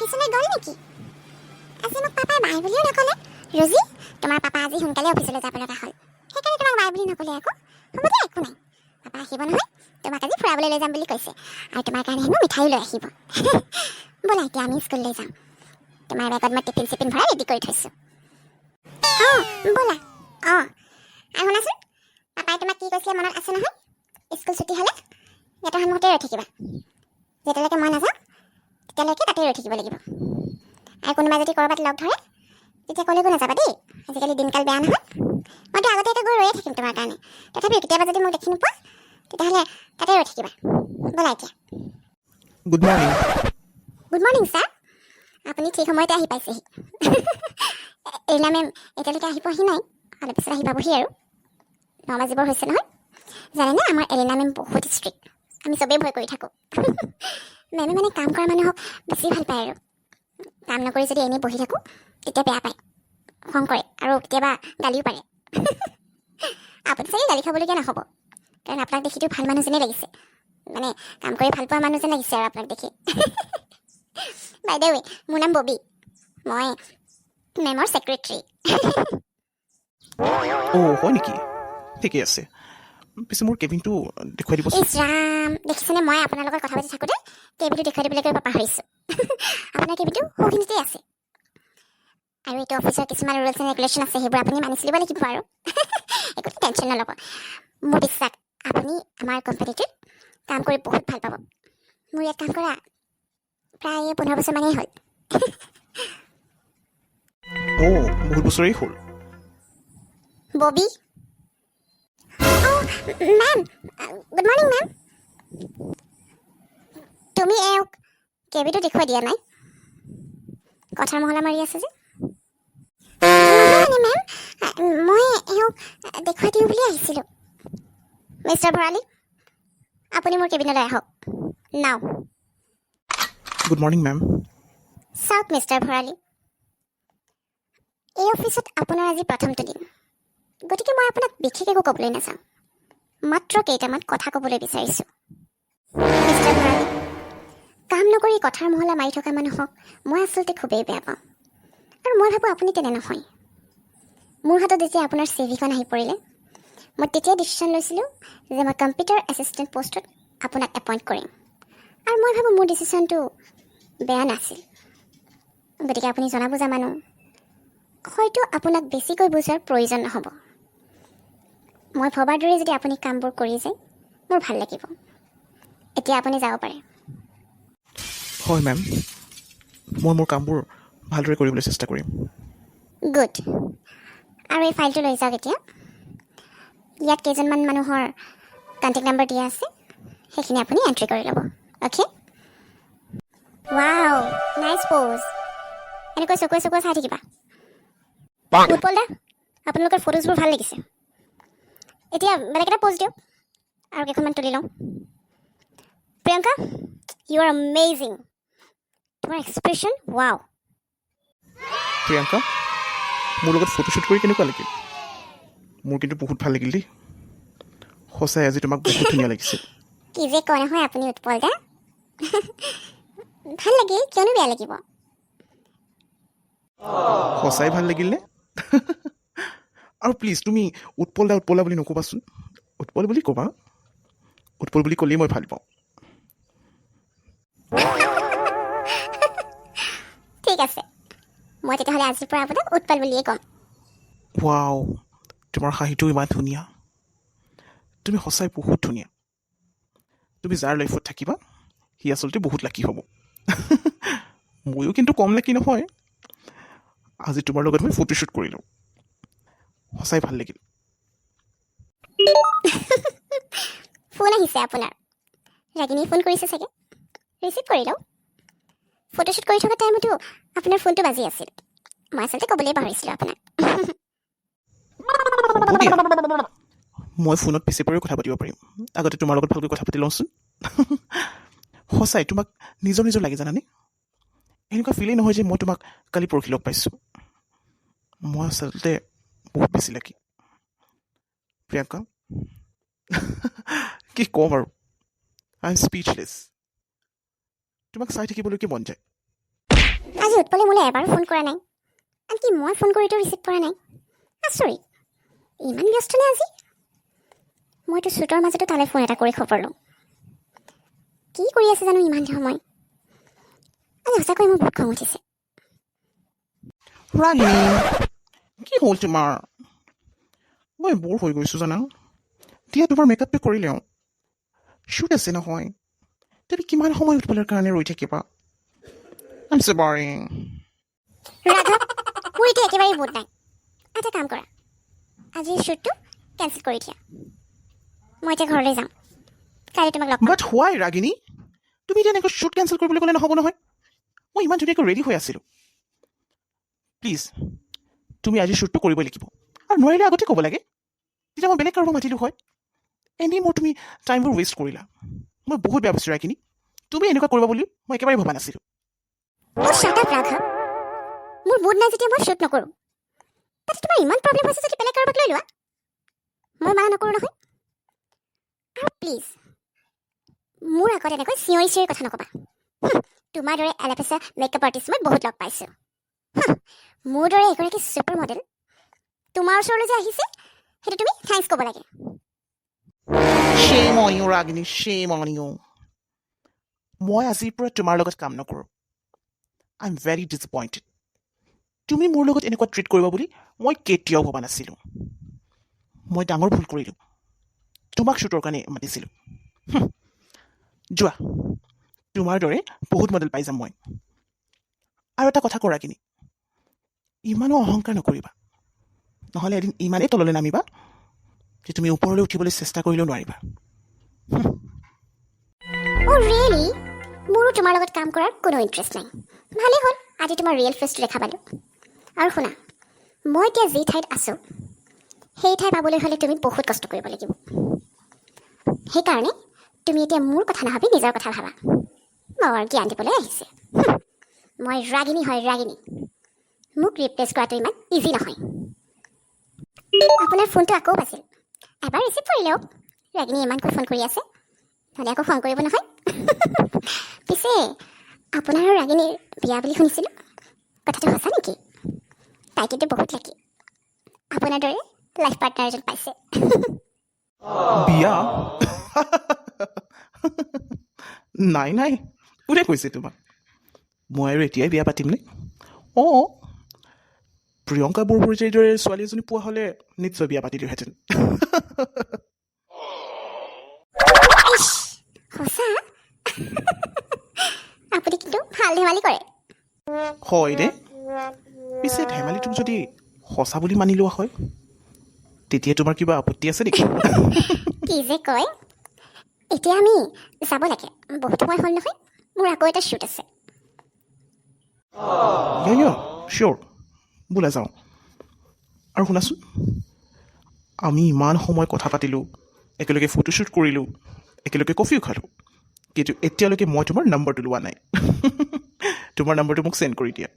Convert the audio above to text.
অফিচলৈ গ'ল নেকি? আজি মোক পাপাই বাই বুলিও নক'লে। ৰজি, তোমাৰ পাপা আজি সোনকালে অফিচলৈ যাব লগা হ'ল, সেইকাৰণে তোমাক বাই বুলি নক'লে আকৌ। হ'ব দিয়া, একো নাই। পাপা আহিব নহয়, তোমাক আজি ফুৰাবলৈ লৈ যাম বুলি কৈছে, আৰু তোমাৰ কাৰণে হেনো মিঠাইও লৈ আহিব। ব'লা এতিয়া আমি স্কুললৈ যাম। তোমাৰ বেগত মই টিফিন চিফিন ভৰাই ৰেডি কৰি থৈছোঁ। অঁ ব'লা। অঁ আৰু শুনাচোন, পাপাই তোমাক কি কৈছিলে মনত আছে নহয়? স্কুল ছুটি হ'লে গেটৰ সন্মুখতে ৰৈ থাকিবা। যেতিয়ালৈকে মই নাযাওঁ তেতিয়ালৈকে তাতে ৰৈ থাকিব লাগিব। আৰু কোনোবাই যদি ক'ৰবাত লগ ধৰে তেতিয়া ক'লৈকো নাযাবা দেই, আজিকালি দিনকাল বেয়া নহয়। মইতো আগতীয়াকৈ গৈ ৰৈয়ে থাকিম তোমাৰ কাৰণে, তথাপিও কেতিয়াবা যদি মোক দেখি নোপোৱা তেতিয়াহ'লে তাতে ৰৈ থাকিবা। ব'লা এতিয়া। Good morning. Good morning sir, আপুনি ঠিক সময়তে আহি পাইছেহি। এৰিনা মেম এতিয়ালৈকে আহি পোৱাহি নাই, অলপ পিছত আহি পাবহি আৰু। 9 বাজিবৰ হৈছে নহয়। জানেনে, আমাৰ এৰিনা মেম বহুত ষ্ট্ৰিক্ট, আমি চবেই ভয় কৰি থাকোঁ। মেমে মানে কাম কৰা মানুহক বেছি ভাল পায় আৰু কাম নকৰি যদি এনেই বহি থাকোঁ তেতিয়া বেয়া পায়, খং কৰে আৰু কেতিয়াবা গালিও পাৰে। আপুনি চাগে গালি খাবলগীয়া নহ'ব, কাৰণ আপোনাক দেখিতো ভাল মানুহ যেনেই লাগিছে, মানে কাম কৰি ভাল পোৱা মানুহ যেন লাগিছে আৰু আপোনাক দেখি। বাই দ্য ৱে, মোৰ নাম ববী, মই মেমৰ ছেক্ৰেটাৰী। অ' হয় নেকি? ঠিকে আছে, পিছে মোৰ কেবিনটো দেখুৱাই দিবচোন। ইছ ৰাম, দেখিছেনে মই আপোনাৰ লগত কথা পাতি থাকোঁতে কেবিনটো দেখুৱাই দিবলৈ কৈ পাহৰিছোঁ। আপোনাৰ কেবিনটো সৌখিনিতেই আছে, আৰু এইটো অফিচৰ কিছুমান ৰুলছ এণ্ড ৰেগুলেশ্যন আছে, সেইবোৰ আপুনি মানি চলিব লাগিব আৰু। একো টেনশ্যন নল'ব, মোৰ বিশ্বাস আপুনি আমাৰ কোম্পানীটোত কাম কৰি বহুত ভাল পাব। মোৰ ইয়াত কাম কৰা প্ৰায় 15 বছৰমানেই হ'ল। অ' বহুত বছৰেই হ'ল। Bobby. Ma'am, good morning ma'am. তুমি এওঁক কেবিনটো দেখুৱাই দিয়া নাই, কথাৰ মহলা মাৰি আছে যে। নহয় মানে মেম, মই এওঁক দেখুৱাই দিওঁ বুলি আহিছিলোঁ। মিষ্টাৰ ভৰালী, আপুনি মোৰ কেবিনলৈ আহক নাও। Good morning ma'am. চাওক মিষ্টাৰ ভৰালী, এই অফিচত আপোনাৰ আজি প্ৰথমটো দিন, গতিকে মই আপোনাক বিশেষ একো ক'বলৈ নাযাওঁ, মাত্ৰ কেইটামান কথা ক'বলৈ বিচাৰিছোঁ। মিষ্টাৰ ভৰালী, কাম নকৰি কথাৰ মহলা মাৰি থকা মানুহক মই আচলতে খুবেই বেয়া পাওঁ, আৰু মই ভাবোঁ আপুনি তেনে নহয়। মোৰ হাতত যেতিয়া আপোনাৰ চিভিখন আহি পৰিলে, মই তেতিয়াই ডিচিশ্যন লৈছিলোঁ যে মই কম্পিউটাৰ এছিষ্টেণ্ট পষ্টত আপোনাক এপইণ্ট কৰিম, আৰু মই ভাবোঁ মোৰ ডিচিশ্যনটো বেয়া নাছিল। গতিকে আপুনি জনা বুজা মানুহ, হয়তো আপোনাক বেছিকৈ বুজোৱাৰ প্ৰয়োজন নহ'ব। মই ভবাৰ দৰে যদি আপুনি কামবোৰ কৰি যায় মোৰ ভাল লাগিব। এতিয়া আপুনি যাব পাৰে। হয় মেম, মই মোৰ কামবোৰ ভালদৰে কৰিবলৈ চেষ্টা কৰিম। গুড। আৰু এই ফাইলটো লৈ যাওক এতিয়া। ইয়াত কেইজনমান মানুহৰ কণ্টেক্ট নম্বৰ দিয়া আছে, সেইখিনি আপুনি এণ্ট্ৰি কৰি ল'ব। অ'কে? Wow, nice pose. এনেকৈ চকুৱে চকুৱে চাই থাকিবা। উৎপল দা, আপোনালোকৰ ফটোজবোৰ ভাল লাগিছে। এতিয়া বেলেগ এটা প'জ দিয়ক, আৰু কেইখনমান তুলি লওঁ। Priyanka, you are amazing. তোমাৰ এক্সপ্ৰেশ্যন, ৱাও। প্ৰিয়ংকা, মোৰ লগত ফটোশ্বুট কৰি কেনেকুৱা লাগিল? মোৰ কিন্তু বহুত ভাল লাগিল দেই, সঁচাই আজি তোমাক বহুত ধুনীয়া লাগিছিল। কি যে কয় নহয় আপুনি উৎপল দা। ভাল লাগিল, কিয়নো বেয়া লাগিব। সঁচাই ভাল লাগিল নে? আৰু প্লিজ তুমি উৎপল দা বুলি নক'বাচোন, উৎপল বুলি ক'বা। উৎপল বুলি ক'লেই মই ভাল পাওঁ। ঠিক আছে, মই তেতিয়াহ'লে আজিৰ পৰা আপোনাক উৎপল বুলিয়েই ক'ম। ৱাও, তোমাৰ হাঁহিটো ইমান ধুনীয়া, তুমি সঁচাই বহুত ধুনীয়া। তুমি যাৰ লাইফত থাকিবা সি আচলতে বহুত লাকি হ'ব। ময়ো কিন্তু কম লাকি নহয়, আজি তোমাৰ লগত মই ফটোশ্বুট কৰিলোঁ, সঁচাই ভাল লাগিল। ফোন আহিছে আপোনাৰ, ৰাগিনী ফোন কৰিছে চাগে, ৰিচিভ কৰি লওঁ। ফটোশ্বুট কৰি থকা টাইমতো আপোনাৰ ফোনটো বাজি আছিল, মই আচলতে ক'বলৈ পাহৰিছিলোঁ আপোনাক। হ'ব দিয়া, মই ফোনত পিছে পৰেও কথা পাতিব পাৰিম, আগতে তোমাৰ লগত ভালকৈ কথা পাতি লওঁচোন। সঁচাই তোমাক নিজৰ নিজৰ লাগে জানানে? এনেকুৱা ফিলেই নহয় যে মই তোমাক কালি পৰহি লগ পাইছোঁ। মই আচলতে বহুত বেছি লাকি। প্ৰিয়ংকা, কি ক'ম আৰু, আই এম স্পীচলেছ। তোমাক চাই থাকিবলৈকে মন যায়। উৎপলে মোলৈ এবাৰো ফোন কৰা নাই, আনকি মই ফোন কৰিতো ৰিচিভ কৰা নাই। আচৰিত, ইমান ব্যস্ত নে আজি? মইতো শ্বুটৰ মাজতো তালৈ ফোন এটা কৰি খবৰ লওঁ। কি কৰি আছে জানো ইমান সময়? আজি সঁচাকৈ মোৰ বহুত খং উঠিছে। ৰাগিনী, কি হ'ল তোমাৰ? মই বৰ হৈ গৈছোঁ জানা। দিয়া তোমাৰ মেকআপটো কৰি লওঁ। শ্বুট আছে নহয়, তুমি কিমান সময় উৎপলৰ কাৰণে ৰৈ থাকিবা? I'm so boring. ৰাঘৱ, মোৰ এতিয়া একেবাৰে মুড নাই। এটা কাম কৰা, আজিৰ শ্বুটটো কেঞ্চেল কৰি দিয়া। মই এতিয়া ঘৰলৈ যাম, কাইলৈ তোমাক লগ পাম। বাট হোৱাই ৰাগিনী? তুমি এতিয়া এনেকৈ শ্বুট কেঞ্চেল কৰিবলৈ ক'লে নহ'ব নহয়। মই ইমান ধুনীয়াকৈ ৰেডি হৈ আছিলোঁ। প্লিজ, তুমি আজি শ্বুটটো কৰিবই লাগিব, আৰু নোৱাৰিলে আগতে ক'ব লাগে, তেতিয়া মই বেলেগ কাৰোবাক মাতিলোঁ হয়। এনেই মোৰ তুমি টাইমবোৰ ৱেষ্ট কৰিলা। মই বহুত বেয়া পাইছোঁ ৰাগিনী, তুমি এনেকুৱা কৰিবা বুলি মই একেবাৰে ভবা নাছিলোঁ। শ্বাট আপ ৰাঘৱ, মোৰ মুড নাই যেতিয়া মই শ্বুট নকৰোঁ। তাতে তোমাৰ ইমান প্ৰব্লেম হৈছে যদি বেলেগ কাৰোবাক লৈ লোৱা, মই মানা নকৰোঁ নহয়। আৰু প্লিজ মোৰ আগত এনেকৈ চিঞৰি চিঞৰি কথা নক'বা। তোমাৰ দৰে এলেপেচা মেকআপ আৰ্টিষ্ট মই বহুত লগ পাইছোঁ। মোৰ দৰে এগৰাকী ছুপাৰ মডেল তোমাৰ ওচৰলৈ যে আহিছে, সেইটো তুমি থেংকছ ক'ব লাগে। Shame on you, Ragini, shame on you. মই আজিৰ পৰা তোমাৰ লগত কাম নকৰোঁ। I'm very disappointed. তুমি মোৰ লগত এনেকুৱা ট্ৰিট কৰিবা বুলি মই কেতিয়াও ভবা নাছিলোঁ। মই ডাঙৰ ভুল কৰিলোঁ, তোমাক শ্বুটৰ কাৰণে মাতিছিলোঁ। যোৱা, তোমাৰ দৰে বহুত মডেল পাই যাম মই। আৰু এটা কথা কৰা কিনি, ইমানো অহংকাৰ নকৰিবা, নহ'লে এদিন ইমানেই তললৈ নামিবা যে তুমি ওপৰলৈ উঠিবলৈ চেষ্টা কৰিলেও নোৱাৰিবা। অ' ৰিয়েলি? মোৰো তোমাৰ লগত কাম কৰাৰ কোনো ইণ্টাৰেষ্ট নাই। ভালেই হ'ল, আজি তোমাৰ ৰিয়েল ফেচটো দেখা পালোঁ। আৰু শুনা, মই এতিয়া যি ঠাইত আছোঁ সেই ঠাই পাবলৈ হ'লে তুমি বহুত কষ্ট কৰিব লাগিব। সেইকাৰণে তুমি এতিয়া মোৰ কথা নাভাবি নিজৰ কথা ভাবা। বৰ জ্ঞান দিবলৈ আহিছে। মই ৰাগিনী হয়, ৰাগিনী। মোক ৰিপ্লেচ কৰাটো ইমান ইজি নহয়। আপোনাৰ ফোনটো আকৌ বাজিল, এবাৰ ৰিচিভ কৰি লওক। ৰাগিনী ইমানকৈ ফোন কৰি আছে, নহ'লে আকৌ খং কৰিব নহয়। পিছে আপোনাৰ আৰু ৰাগিনীৰ বিয়া বুলি শুনিছিলোঁ, কথাটো সঁচা নেকি? তাই কিন্তু বহুত লাকি, আপোনাৰ দৰে লাইফ পাৰ্টনাৰ এজন পাইছে। বিয়া? নাই নাই, কোনে কৈছে তোমাক? মই আৰু এতিয়াই বিয়া পাতিমনে? অঁ, প্ৰিয়ংকা বৰপূজাৰীৰ দৰে ছোৱালী এজনী পোৱা হ'লে নিশ্চয় বিয়া পাতিলোহেঁতেন। সঁচা? আপুনি কিন্তু ভাল ধেমালি কৰে। হয় দে, পিছে ধেমালিটোক যদি সঁচা বুলি মানি লোৱা হয়, তেতিয়া তোমাৰ কিবা আপত্তি আছে নেকি? কি যে কয়। এতিয়া আমি যাব লাগে, বহুত সময় হ'ল নহয়। মোৰ আকৌ এটা শ্বুট আছে। ইয়া চিয়'ৰ, বোলা যাওঁ। আৰু শুনাচোন, আমি ইমান সময় কথা পাতিলোঁ, একেলগে ফটোশ্বুট কৰিলোঁ, একেলগে কফিও খালোঁ, কিন্তু এতিয়ালৈকে মই তোমাৰ নম্বৰটো লোৱা নাই। তোমাৰ নম্বৰটো মোক চেণ্ড কৰি দিয়া।